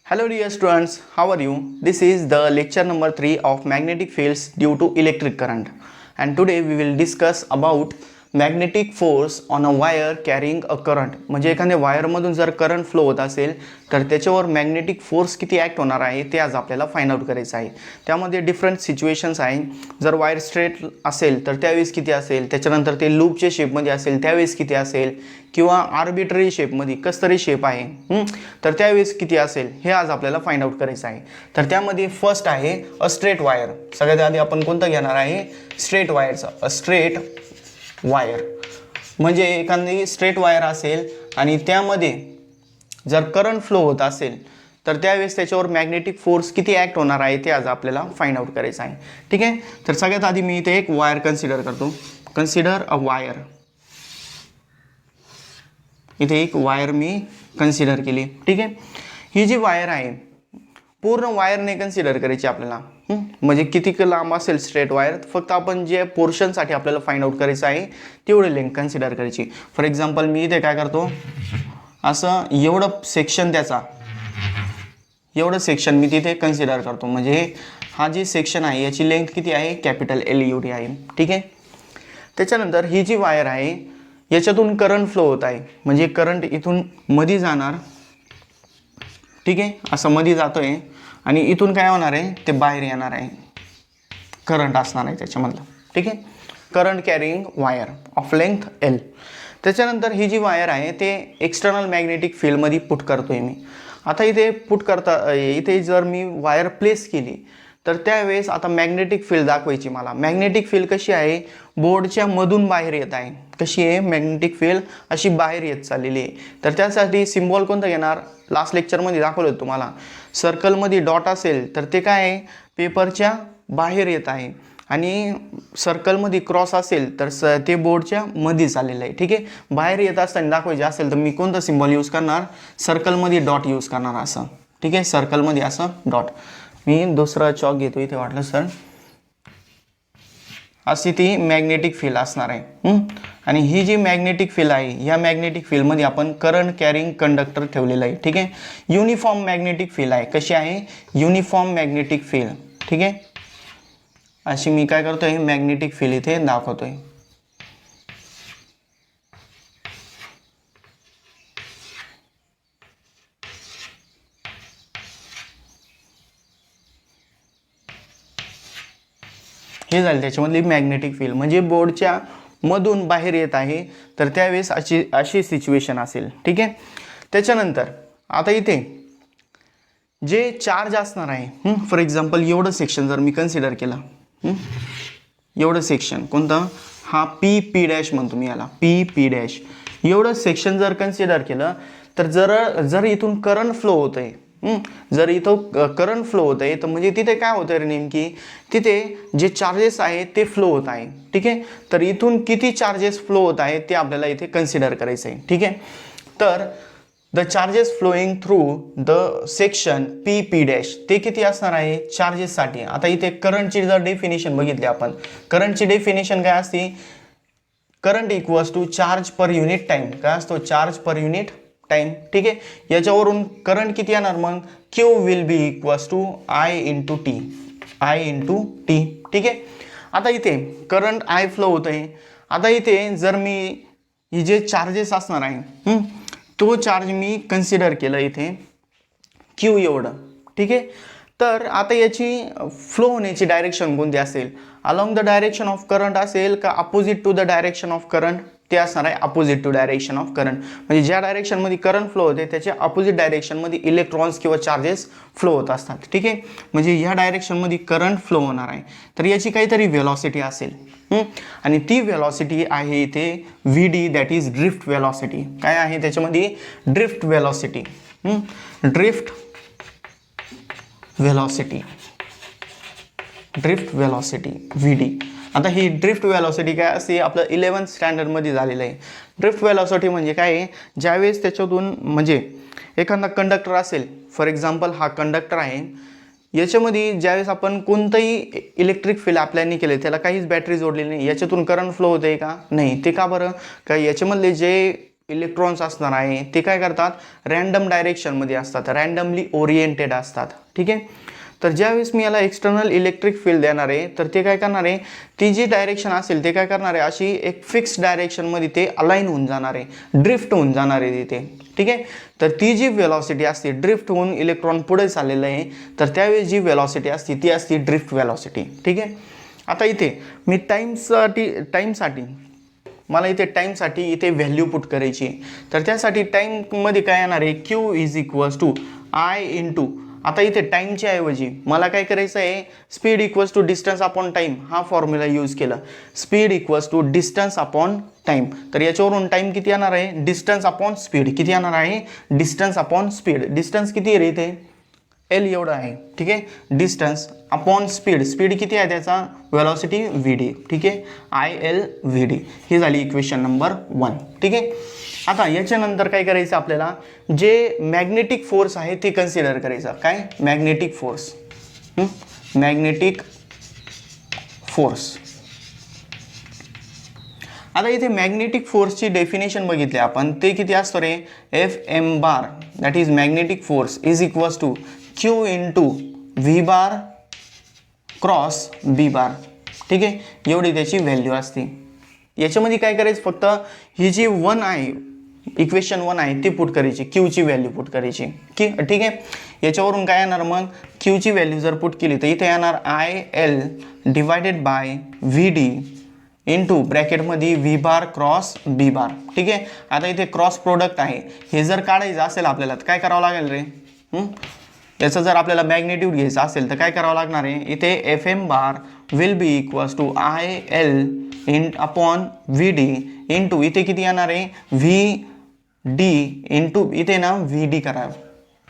Hello dear students, how are you? This is the lecture number 3 of magnetic fields due to electric current, and today we will discuss about magnetic force on a wire carrying a current. म्हणजे एखाद्या वायरमधून जर current flow होत असेल तर त्याच्यावर magnetic force किती act होणार आहे ते आज आपल्याला फाइंड आउट करायचं आहे. त्यामध्ये डिफरंट सिच्युएशन्स आहे. जर वायर स्ट्रेट असेल तर त्यावेळेस किती असेल, त्याच्यानंतर ते लूपच्या शेपमध्ये असेल त्यावेळेस किती असेल, किंवा आर्बिट्ररी शेपमध्ये कसतरी शेप आहे तर त्यावेळेस किती असेल हे आज आपल्याला फाइंड आउट करायचं आहे. तर त्यामध्ये फर्स्ट आहे अ स्ट्रेट वायर. सगळ्यात आधी आपण कोणतं घेणार आहे, स्ट्रेट वायरचा. अ स्ट्रेट वायर म्हणजे एखादी स्ट्रेट वायर असेल आणि त्यामध्ये जर करंट फ्लो होत असेल तर त्यावेळेस त्याच्यावर मॅग्नेटिक फोर्स किती ॲक्ट होणार आहे ते आज आपल्याला फाइंड आउट करायचं आहे. ठीक आहे, तर सगळ्यात आधी मी इथे एक वायर कन्सिडर करतो. Consider a wire. इथे एक वायर मी कन्सिडर केली. ठीक आहे, ही जी वायर आहे पूर्ण वायरने कन्सिडर करायची आपल्याला. म्हणजे किती लांब असेल स्ट्रेट वायर, फक्त आपण जे पोर्शनसाठी आपल्याला फाइंड आउट करायचं आहे तेवढे लेंथ कन्सिडर करायची. फॉर एक्झाम्पल मी इथे काय करतो, असं एवढं सेक्शन त्याचा एवढं सेक्शन मी तिथे कन्सिडर करतो. म्हणजे हा जी सेक्शन आहे याची लेंथ किती आहे, कॅपिटल एल एवढी आहे. ठीक आहे, त्याच्यानंतर ही जी वायर आहे याच्यातून करंट फ्लो होत आहे. म्हणजे करंट इथून मध्ये जाणार. ठीक आहे, असं मध्ये जातोय आणि इथून काय होणार आहे ते बाहेर येणार आहे, करंट असणार आहे त्याच्यामधलं. ठीक आहे, current carrying wire of length L. त्याच्यानंतर ही जी वायर आहे ते एक्सटर्नल मॅग्नेटिक फील्डमध्ये पुट करतोय मी. आता इथे पुट करता इथे जर मी वायर प्लेस केली तर त्यावेळेस आता मॅग्नेटिक फील्ड दाखवायची मला. मॅग्नेटिक फील्ड कशी आहे, बोर्डच्या मधून बाहेर येत आहे. कशी आहे, मॅग्नेटिक फील्ड अशी बाहेर येत चाललेली आहे. तर त्यासाठी सिम्बॉल कोणतं घेणार, लास्ट लेक्चरमध्ये दाखवलं होतं तुम्हाला. सर्कलमध्ये डॉट असेल तर ते काय आहे, पेपरच्या बाहेर येत आहे, आणि सर्कलमध्ये क्रॉस असेल तर ते बोर्डच्या मध्ये चाललेलं आहे. ठीक आहे, बाहेर येत असताना दाखवायचे असेल तर मी कोणतं सिम्बॉल यूज करणार, सर्कलमध्ये डॉट यूज करणार असं. ठीक आहे, सर्कलमध्ये असं डॉट. मी दुसरा चॉक घेतो इथे, वाटलं सर. अशी ती मॅग्नेटिक फील्ड असणार आहे. आणि ही जी मॅग्नेटिक फील्ड आहे या मॅग्नेटिक फील्डमध्ये आपण करंट कॅरिंग कंडक्टर ठेवलेला आहे. ठीक आहे, युनिफॉर्म मॅग्नेटिक फील्ड आहे. कशी आहे, युनिफॉर्म मॅग्नेटिक फील्ड. ठीक आहे, अशी मी काय करतोय, मॅग्नेटिक फील्ड इथे दाखवतोय. हे झालं त्याच्यामधली मॅग्नेटिक फील्ड. म्हणजे बोर्डच्या मधून बाहेर येत आहे तर त्यावेळेस अशी सिच्युएशन असेल. ठीक आहे, त्याच्यानंतर आता इथे जे चार्ज असणार आहे, फॉर एक्झाम्पल एवढं सेक्शन जर मी कन्सिडर केलं, एवढं सेक्शन कोणतं, हा पी डॅश म्हणतो मी याला, पी डॅश. एवढं सेक्शन जर कन्सिडर केलं तर जर इथून करंट फ्लो होत आहे, जर इथं करंट फ्लो होत आहे तर म्हणजे तिथे काय होतं रे, नेमकी तिथे जे चार्जेस आहेत ते फ्लो होत आहे. ठीक आहे, तर इथून किती चार्जेस फ्लो होत आहेत ते आपल्याला इथे कन्सिडर करायचं आहे. ठीक आहे, तर the charges flowing through the section P dash ते किती असणार आहे चार्जेससाठी. आता इथे करंटची जर डेफिनेशन बघितली आपण, करंटची डेफिनेशन काय असते, current equals to charge per unit time. काय असतो, चार्ज पर युनिट टाइम. ठीक आहे, याच्यावरून करंट किती येणार, मग q will be equals to I into t. ठीक आहे, आता इथे करंट आय फ्लो होत आहे. आता इथे जर मी ही जे चार्जेस असणार आहे तो चार्ज मी कन्सिडर केलं इथे क्यू एवढं. ठीक आहे, तर आता याची फ्लो होण्याची डायरेक्शन कोणती असेल, along the direction of current असेल का opposite to the direction of current, ते असणार आहे opposite to direction of current. म्हणजे ज्या डायरेक्शनमध्ये करंट फ्लो होते त्याच्या अपोजिट डायरेक्शनमध्ये इलेक्ट्रॉन्स किंवा चार्जेस फ्लो होत असतात. ठीक आहे, म्हणजे ह्या डायरेक्शनमध्ये करंट फ्लो होणार आहे तर याची काहीतरी व्हेलॉसिटी असेल, आणि ती व्हेलॉसिटी आहे इथे V D, that is drift velocity. काय आहे त्याच्यामध्ये, drift velocity. Drift velocity V D. आता ही ड्रिफ्ट व्हेलॉसिटी काय असते, आपलं 11th स्टँडर्डमध्ये झालेलं आहे. ड्रिफ्ट व्हेलॉसिटी म्हणजे काय आहे, ज्यावेळेस त्याच्यातून म्हणजे एखादा कंडक्टर असेल, फॉर एक्झाम्पल हा कंडक्टर आहे, याच्यामध्ये ज्यावेळेस आपण कोणतंही इलेक्ट्रिक फील्ड अप्लाय नाही केले, त्याला काहीच बॅटरी जोडलेली नाही, याच्यातून करंट फ्लो होते का, नाही. ते का बरं, का याच्यामधले जे इलेक्ट्रॉन्स असणार आहे ते काय करतात रॅन्डम डायरेक्शनमध्ये असतात, रॅन्डमली ओरिएंटेड असतात. ठीक आहे. तर ज्यावेळेस मी याला एक्सटर्नल इलेक्ट्रिक फील्ड देणार आहे तर ते काय करणार आहे, ती जी डायरेक्शन असेल ते काय करणार आहे अशी एक फिक्स डायरेक्शनमध्ये ते अलाइन होऊन जाणार आहे, ड्रिफ्ट होऊन जाणार आहे तिथे. ठीक आहे. तर ती जी वेलॉसिटी असते ड्रिफ्ट होऊन इलेक्ट्रॉन पुढे चाललेलं आहे तर त्यावेळेस जी वेलॉसिटी असते ती असते ड्रिफ्ट वेलॉसिटी. ठीक आहे. आता इथे मी टाईमसाठी मला इथे टाईमसाठी इथे व्हॅल्यू पुट करायची, तर त्यासाठी टाईममध्ये काय येणार आहे q is equals to I into, आता इथे टाईमच्या ऐवजी मला काय करायचं आहे speed equals to distance upon time हा फॉर्म्युला यूज केला. Speed equals to distance upon time, तर याच्यावरून टाईम किती येणार आहे डिस्टन्स अपॉन स्पीड किती येणार आहे डिस्टन्स अपॉन स्पीड. डिस्टन्स किती आहे रे इथे एल एवढं आहे. ठीक आहे. डिस्टन्स अपॉन स्पीड, स्पीड किती आहे त्याचा वेलॉसिटी व्ही डी. ठीक आहे. आय एल व्ही डी ही झाली इक्वेशन नंबर 1. ठीक आहे. आता याच्यानंतर काय करायचं आपल्याला जे मॅग्नेटिक फोर्स आहे ते कन्सिडर करायचं. काय मॅग्नेटिक फोर्स, मॅग्नेटिक फोर्स. आता इथे मॅग्नेटिक फोर्सची डेफिनेशन बघितली आपण, ते किती असतो रे F M bar that is magnetic force is equals to Q into V bar cross B bar. ठीक आहे. एवढी त्याची व्हॅल्यू असते. याच्यामध्ये काय करायचं फक्त ही जी 1 आहे इक्वेशन 1 आहे ती पुट करायची, क्यूची व्हॅल्यू पुट करायची. ठीक आहे. याच्यावरून काय येणार मग क्यूची व्हॅल्यू जर पुट केली तर इथे येणार I L divided by V D into ब्रॅकेटमध्ये V bar cross B bar. ठीक आहे. आता इथे क्रॉस प्रोडक्ट आहे, हे जर काढायचं असेल आपल्याला तर काय करावं लागेल रे, याचं जर आपल्याला मॅग्नेट्यूड घ्यायचं असेल तर काय करावं लागणार आहे इथे F M bar will be equals to I L upon V D into इथे किती येणार आहे व्ही डी इंटू इथे ना व्ही डी करा,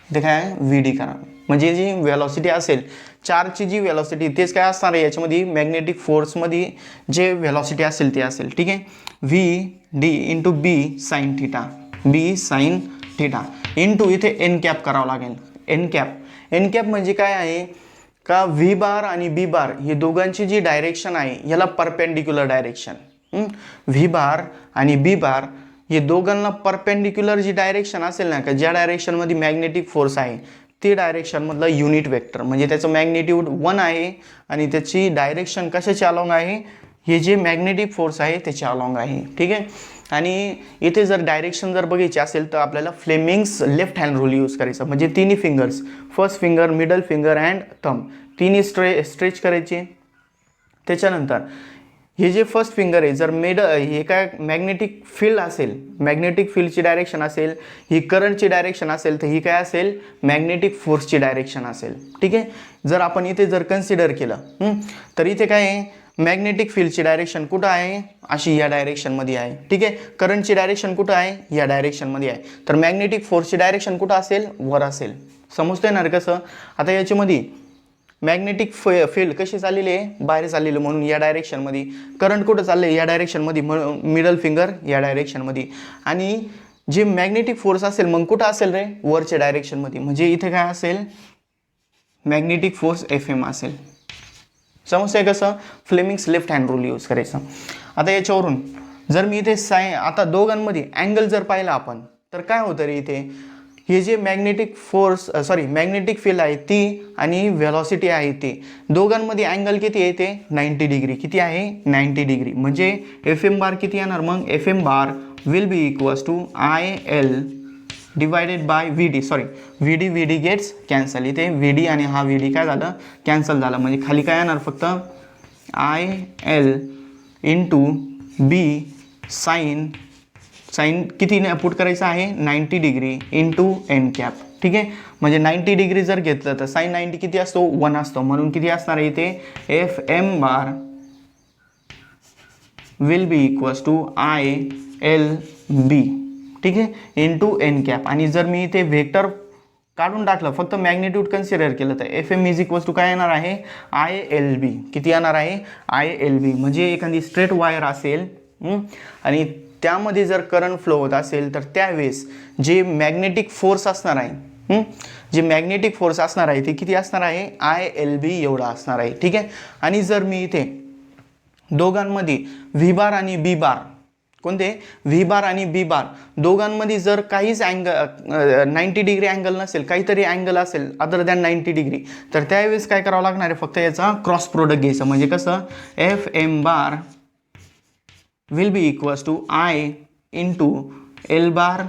इथे काय व्ही डी करा म्हणजे जी वेलॉसिटी असेल चार्जची जी वेलॉसिटी तेच काय असणार आहे याच्यामध्ये मॅग्नेटिक फोर्समध्ये जे वेलॉसिटी असेल ते असेल. ठीक आहे. V D into B sine theta, बी साईन थिटा इंटू इथे एन कॅप करावं लागेल. एन कॅप म्हणजे काय आहे का व्ही बार आणि बी बार ही दोघांची जी डायरेक्शन आहे याला परपेंडिक्युलर डायरेक्शन. व्ही बार आणि बी बार हे दोघांना परपेंडिक्युलर जी डायरेक्शन असेल ना का ज्या डायरेक्शनमध्ये मॅग्नेटिक फोर्स आहे ती डायरेक्शनमधला युनिट वेक्टर म्हणजे त्याचं मॅग्नेट्यूड 1 आहे आणि त्याची डायरेक्शन कशाची अलॉंग आहे हे जे मॅग्नेटिक फोर्स आहे त्याची अलॉंग आहे. ठीक आहे. आणि इथे जर डायरेक्शन जर बघायची असेल तर आपल्याला Fleming's left hand rule use करायचा म्हणजे तिन्ही fingers first finger middle finger and thumb तिन्ही स्ट्रेच करायचे. त्याच्यानंतर हे जे फर्स्ट फिंगर आहे जर हे काय मॅग्नेटिक फील्ड असेल मॅग्नेटिक फील्डची डायरेक्शन असेल ही करंटची डायरेक्शन असेल तर ही काय असेल मॅग्नेटिक फोर्सची डायरेक्शन असेल. ठीक आहे. जर आपण इथे जर कन्सिडर केलं तर इथे काय आहे मॅग्नेटिक फील्डची डायरेक्शन कुठं आहे अशी या डायरेक्शनमध्ये आहे. ठीक आहे. करंटची डायरेक्शन कुठं आहे या डायरेक्शनमध्ये आहे. तर मॅग्नेटिक फोर्सची डायरेक्शन कुठं असेल वर असेल. समजतंय ना कसं. आता याच्यामध्ये मॅग्नेटिक फील्ड कशी चाललेली आहे बाहेर चाललेली म्हणून या डायरेक्शनमध्ये, करंट कुठं चालले या डायरेक्शनमध्ये मिडल फिंगर या डायरेक्शनमध्ये, आणि जे मॅग्नेटिक फोर्स असेल मग कुठं असेल रे वरच्या डायरेक्शनमध्ये म्हणजे इथे काय असेल मॅग्नेटिक फोर्स एफ एम असेल. समजतंय कसं. Fleming's left hand rule use करायचं. आता याच्यावरून जर मी इथे आता दोघांमध्ये अँगल जर पाहिला आपण तर काय होतं रे इथे हे जे मॅग्नेटिक फील्ड आहे ती आणि वेलॉसिटी आहे ती दोघांमध्ये अँगल किती आहे ते 90 डिग्री. किती आहे 90 डिग्री म्हणजे एफ एम बार किती येणार मग F M bar will be equals to I L divided by V D. Sorry V D gets cancel. इथे व्ही डी आणि हा व्ही डी काय झालं कॅन्सल झालं म्हणजे खाली काय येणार फक्त I L into B sine किती पुट करायचं आहे 90 डिग्री इंटू एन कॅप. ठीक आहे. म्हणजे 90 डिग्री जर घेतलं तर साईन 90 किती असतो 1 असतो म्हणून किती असणार आहे इथे F M bar will be equals to I L B. ठीक आहे. Into N cap. आणि जर मी इथे व्हेक्टर काढून टाकलं फक्त मॅग्नेट्यूड कन्सिडर केलं तर F M is equals to काय येणार आहे आय एल बी. किती येणार आहे आय एल बी. म्हणजे एखादी स्ट्रेट वायर असेल आणि त्यामध्ये जर करंट फ्लो होत असेल तर त्यावेळेस जे मॅग्नेटिक फोर्स असणार आहे जे मॅग्नेटिक फोर्स असणार आहे ते किती असणार आहे आय एल बी एवढा असणार आहे. ठीक आहे. आणि जर मी इथे दोघांमध्ये व्ही बार आणि बी बार कोणते व्ही बार आणि बी बार दोघांमध्ये जर काहीच अँगल 90 डिग्री अँगल नसेल, काहीतरी अँगल असेल अदर दॅन 90 डिग्री, तर त्यावेळेस काय करावं लागणार आहे, फक्त याचा क्रॉस प्रोडक्ट घ्यायचं. म्हणजे कसं F M bar will be equals to I into L bar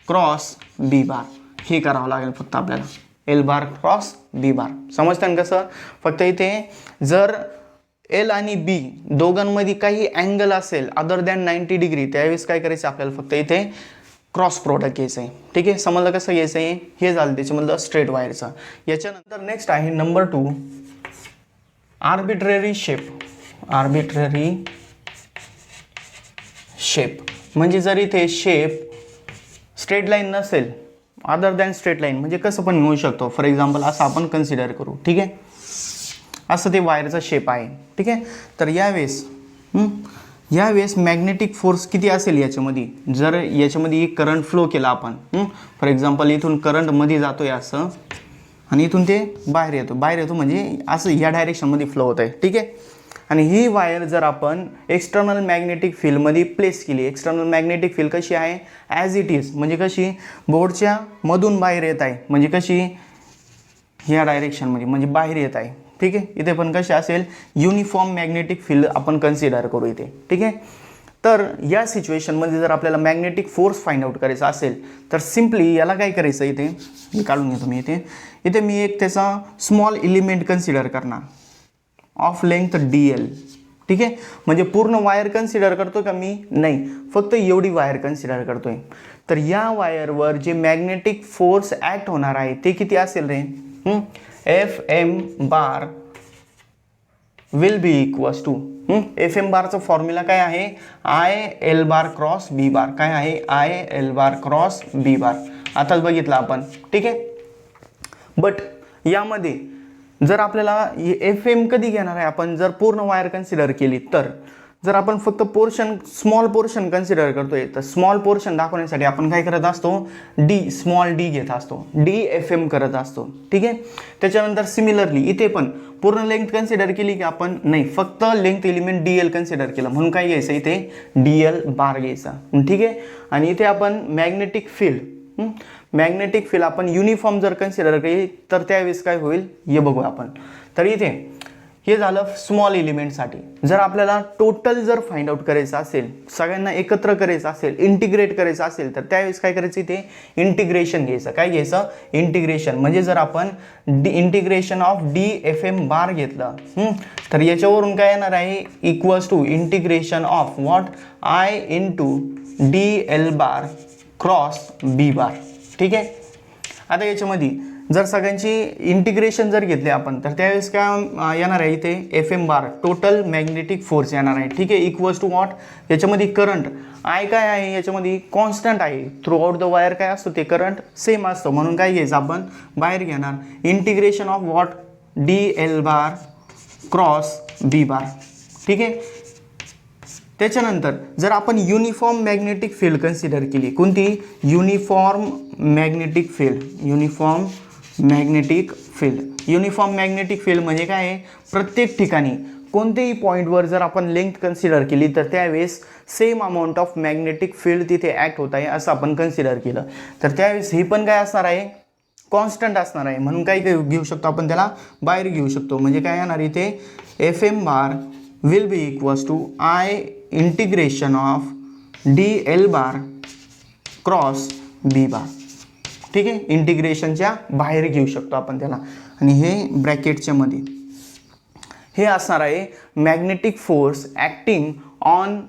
cross B bar. हे करावं लागेल फक्त आपल्याला, एल बार क्रॉस बी बार. समजतं ना कसं? फक्त इथे जर एल आणि बी दोघांमध्ये काही अँगल असेल अदर दॅन 90 डिग्री, त्यावेळेस काय करायचं आपल्याला, फक्त इथे क्रॉस प्रोडक्ट घ्यायचं आहे. ठीक आहे, समजलं कसं घ्यायचं आहे? हे झालं त्याच्यामधलं स्ट्रेट वायरचं. याच्यानंतर नेक्स्ट आहे number 2 arbitrary shape. Arbitrary shape म्हणजे जर इथे शेप स्ट्रेट लाईन नसेल अदर दॅन स्ट्रेट लाईन, म्हणजे कसं पण मिळू शकतो. फॉर एक्झाम्पल असं आपण कन्सिडर करू. ठीक आहे, असं ते वायरचा शेप आहे. ठीक आहे, तर यावेळेस मॅग्नेटिक फोर्स किती असेल याच्यामध्ये, जर याच्यामध्ये एक करंट फ्लो केला आपण, फॉर एक्झाम्पल इथून करंट मध्ये जातोय असं आणि इथून ते बाहेर येतो म्हणजे असं या डायरेक्शनमध्ये फ्लो होत आहे. ठीक आहे, आणि ही वायर जर आपण एक्सटर्नल मॅग्नेटिक फील्डमध्ये प्लेस केली, एक्सटर्नल मॅग्नेटिक फील्ड कशी आहे ॲज इट इज, म्हणजे कशी बोर्डच्या मधून बाहेर येत आहे, म्हणजे कशी ह्या डायरेक्शनमध्ये म्हणजे बाहेर येत आहे. ठीक आहे, इथे पण कशी असेल युनिफॉर्म मॅग्नेटिक फील्ड आपण कन्सिडर करू इथे. ठीक आहे, तर या सिच्युएशनमध्ये जर आपल्याला मॅग्नेटिक फोर्स फाइंड आउट करायचा असेल तर सिम्पली याला काय करायचं, इथे मी काढून घेतो. इथे मी एक त्याचा स्मॉल एलिमेंट कन्सिडर करणार ऑफ लेंथ DL. ठीक आहे, म्हणजे पूर्ण वायर कन्सिडर करतो का मी? नाही, फक्त एवढी वायर कन्सिडर करतोय. तर या वायरवर जे मॅग्नेटिक फोर्स ॲक्ट होणार आहे ते किती असेल रे? F M bar will be equals to, F M बारचं फॉर्म्युला काय आहे? I L bar cross B bar. काय आहे? I L bar cross B bar. आताच बघितलं आपण. ठीक आहे, बट यामध्ये जर आपल्याला एफ एम कधी घेणार आहे आपण, जर पूर्ण वायर कन्सिडर केली तर. जर आपण फक्त पोर्शन स्मॉल पोर्शन कन्सिडर करतोय तर स्मॉल पोर्शन दाखवण्यासाठी आपण काय करत असतो, स्मॉल डी घेत असतो, DFM करत असतो. ठीक आहे, त्याच्यानंतर सिमिलरली इथे पण पूर्ण लेंथ कन्सिडर केली की आपण नाही, फक्त लेंथ एलिमेंट DL कन्सिडर केलं म्हणून काय घ्यायचं इथे DL बार घ्यायचा. ठीक आहे, आणि इथे आपण मॅग्नेटिक फील्ड आपण युनिफॉर्म जर कन्सिडर केली तर त्यावेळेस काय होईल हे बघू आपण. तर इथे हे झालं स्मॉल एलिमेंटसाठी. जर आपल्याला टोटल जर फाइंड आउट करायचं असेल, सगळ्यांना एकत्र करायचं असेल, इंटिग्रेट करायचं असेल, तर त्यावेळेस काय करायचं इथे इंटिग्रेशन घ्यायचं. काय घ्यायचं? इंटिग्रेशन. म्हणजे जर आपण इंटिग्रेशन ऑफ DFM बार घेतलं तर याच्यावरून काय येणार आहे, equals to integration of what I into DL bar cross B bar. ठीक आहे, आता याच्यामध्ये जर सगळ्यांची इंटिग्रेशन जर घेतले आपण तर त्यावेळेस काय येणार आहे इथे FM बार टोटल मॅग्नेटिक फोर्स येणार आहे. ठीक आहे, इक्वल्स टू व्हॉट, याच्यामध्ये करंट आय काय आहे, याच्यामध्ये कॉन्स्टंट आहे, थ्रू आउट द वायर काय असतो ते करंट सेम असतो, म्हणून काय घ्यायचं आपण बाहेर घेणार integration of what DL bar cross B bar. ठीक आहे, त्याच्यानंतर जर आपण युनिफॉर्म मॅग्नेटिक फील्ड कन्सिडर केली, कोणती? युनिफॉर्म मॅग्नेटिक फील्ड म्हणजे काय आहे, प्रत्येक ठिकाणी कोणत्याही पॉईंटवर जर आपण लेंथ कन्सिडर केली तर त्यावेळेस same amount of magnetic field तिथे ॲक्ट होत आहे असं आपण कन्सिडर केलं तर त्यावेळेस ही पण काय असणार आहे, कॉन्स्टंट असणार आहे. म्हणून काय घेऊ शकतो आपण, त्याला बाहेर घेऊ शकतो. म्हणजे काय येणार इथे FM bar will be equals to I integration of DL bar cross B bar. ठीक आहे, इंटिग्रेशनच्या बाहेर घेऊ शकतो आपण त्याला. आणि हे ब्रॅकेटच्या मध्ये हे असणार आहे magnetic force acting on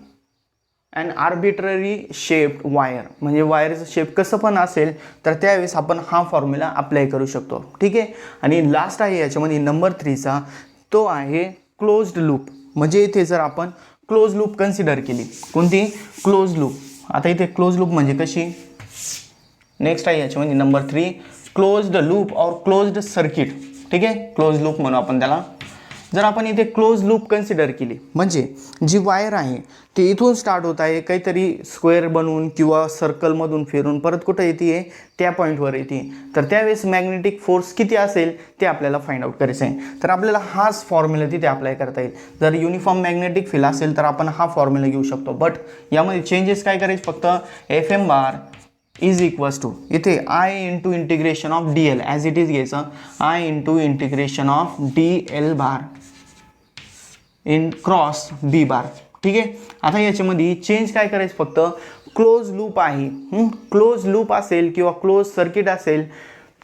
and arbitrary shaped wire. म्हणजे वायरचं शेप कसं पण असेल तर त्यावेळेस आपण हा फॉर्म्युला अप्लाय करू शकतो. ठीक आहे, आणि लास्ट आहे याच्यामध्ये नंबर 3चा, तो आहे क्लोज्ड लूप. म्हणजे इथे जर आपण क्लोज लूप कन्सिडर केली, कोणती? Close loop. आता इथे क्लोज लूप म्हणजे कशी, नेक्स्ट आहे याच्यामध्ये नंबर 3 क्लोज्ड लूप और क्लोज्ड सर्किट. ठीक आहे, क्लोज लूप म्हणू आपण त्याला. जर आपण इथे क्लोज लूप कन्सिडर केली, म्हणजे जी वायर आहे ती इथून स्टार्ट होत आहे काहीतरी स्क्वेअर बनवून किंवा सर्कलमधून फिरून परत कुठं येते, त्या पॉईंटवर येते, तर त्यावेळेस मॅग्नेटिक फोर्स किती असेल ते आपल्याला फाइंड आउट करायचं आहे. तर आपल्याला हाच फॉर्म्युला तिथे अप्लाय करता येईल. जर युनिफॉर्म मॅग्नेटिक फील्ड असेल तर आपण हा फॉर्म्युला घेऊ शकतो. बट यामध्ये चेंजेस काय करायचे, फक्त F M bar is equals to इथे I into integration of D L as it is घ्यायचं, I into integration of D L bar in cross B bar. ठीक आहे. आता याच्यामध्ये चेंज काय करायचं, फक्त क्लोज लूप आहे, क्लोज लूप असेल किंवा क्लोज सर्किट असेल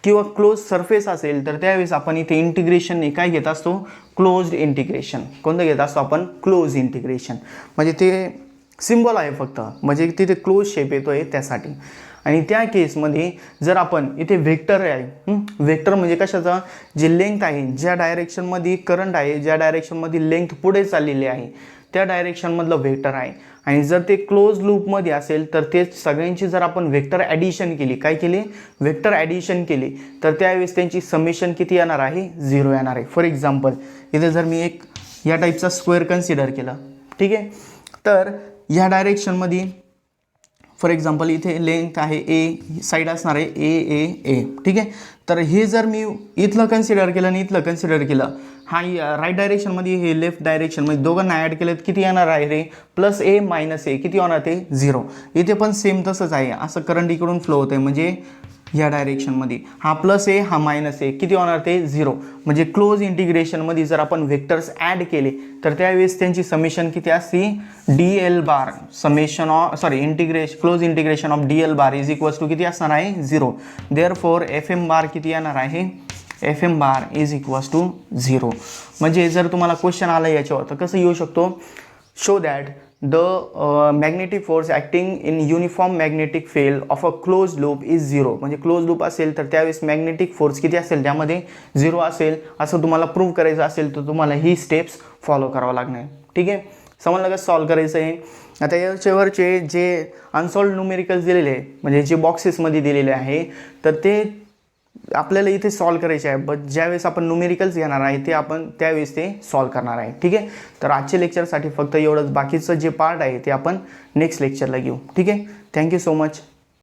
किंवा क्लोज सरफेस असेल तर त्यावेळेस आपण इथे इंटिग्रेशनने काय घेत असतो, क्लोज्ड इंटिग्रेशन. कोणतं घेत असतो आपण, क्लोज इंटिग्रेशन. म्हणजे ते सिम्बॉल आहे फक्त, म्हणजे तिथे क्लोज शेप येतोय त्यासाठी. आणि त्या केसमध्ये जर आपण इथे व्हेक्टर आहे, व्हेक्टर म्हणजे कशाचं, जे लेंथ आहे, ज्या डायरेक्शनमध्ये करंट आहे, ज्या डायरेक्शनमध्ये लेंथ पुढे चाललेली आहे त्या डायरेक्शनमधलं व्हेक्टर आहे. आणि जर ते क्लोज लूपमध्ये असेल तर ते सगळ्यांची जर आपण व्हेक्टर ॲडिशन केली, काय केली, व्हेक्टर ॲडिशन केली, तर त्यावेळेस त्यांची समेशन किती येणार आहे, 0 येणार आहे. फॉर एक्झाम्पल इथे जर मी एक या टाईपचा स्क्वेअर कन्सिडर केला, ठीक आहे, तर या डायरेक्शनमध्ये फॉर एक्झाम्पल इथे लेंथ आहे ए, साईड असणार आहे ए ए ए, ठीक आहे. तर हे जर मी इथलं कन्सिडर केलं आणि इथलं कन्सिडर केलं, हा राईट डायरेक्शनमध्ये हे लेफ्ट डायरेक्शनमध्ये दोघांना ॲड केलं किती येणार आहे रे, प्लस ए मायनस ए, किती होणार ते 0. इथे पण सेम तसंच आहे, असं करंट इकडून फ्लो होतं आहे, म्हणजे या डायरेक्शनमध्ये हा प्लस ए हा मायनस ए, किती होणार ते 0. म्हणजे क्लोज इंटिग्रेशनमध्ये जर आपण व्हेक्टर्स ॲड केले तर त्यावेळेस त्यांची समेशन किती असते, D L bar summation of close integration of D L bar is equals to किती असणार आहे, 0. देअरफॉर एफ एम बार किती येणार आहे, F M bar is equals to 0. म्हणजे जर तुम्हाला क्वेश्चन आला याच्यावर तर कसं येऊ शकतो, show that the magnetic force acting in uniform magnetic field of a closed loop is 0. म्हणजे क्लोज लूप असेल तर त्यावेळेस मॅग्नेटिक फोर्स किती असेल, त्यामध्ये 0 असेल. असं तुम्हाला प्रूव्ह करायचं असेल तर तुम्हाला ही स्टेप्स फॉलो करावं लागणार. ठीक आहे, समजलं का, सॉल्व करायचं आहे. आता याच्यावरचे जे अनसॉल्व न्यूमेरिकल्स दिलेले आहे, म्हणजे जे बॉक्सेसमध्ये दिलेले आहे, तर ते आपल्याला इथे सॉल्व करायचे आहे. बट ज्यावेळेस आपण न्यूमेरिकल्स घेणार आहे ते आपण त्यावेळेस ते सॉल्व करणार आहे. ठीक आहे, तर आजच्या लेक्चरसाठी फक्त एवढंच. बाकीचं जे पार्ट आहे ते आपण नेक्स्ट लेक्चरला घेऊ. ठीक आहे, थँक्यू सो मच.